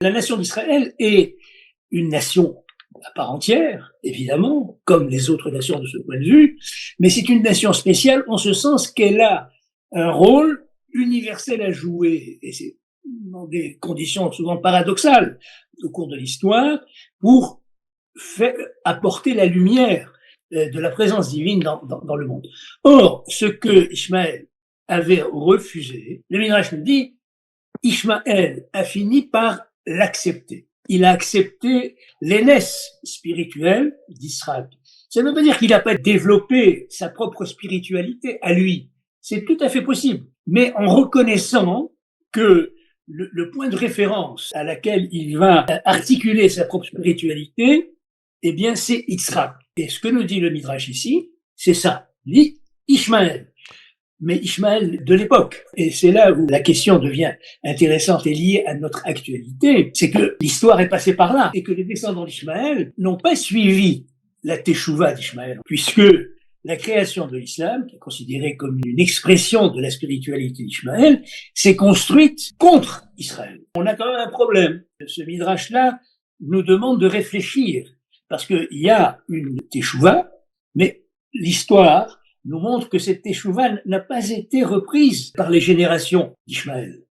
La nation d'Israël est une nation à part entière, évidemment, comme les autres nations de ce point de vue, mais c'est une nation spéciale en ce sens qu'elle a un rôle universel à jouer, et c'est dans des conditions souvent paradoxales au cours de l'histoire, pour faire, apporter la lumière de la présence divine dans le monde. Or, ce que Ishmaël avait refusé, le Midrash nous dit, Ishmaël a fini par l'accepter. Il a accepté l'aînesse spirituelle d'Israël. Ça ne veut pas dire qu'il n'a pas développé sa propre spiritualité à lui. C'est tout à fait possible. Mais en reconnaissant que le point de référence à laquelle il va articuler sa propre spiritualité, eh bien, c'est Yitzhak. Et ce que nous dit le Midrash ici, c'est ça. Dit Ishmaël. Mais Ishmaël de l'époque. Et c'est là où la question devient intéressante et liée à notre actualité, c'est que l'histoire est passée par là et que les descendants d'Ishmaël n'ont pas suivi la teshuva d'Ishmaël, puisque la création de l'islam, qui est considérée comme une expression de la spiritualité d'Ishmaël, s'est construite contre Israël. On a quand même un problème. Ce midrash-là nous demande de réfléchir, parce qu'il y a une teshuva, mais l'histoire nous montre que cette teshuva n'a pas été reprise par les générations d'Ishmaël.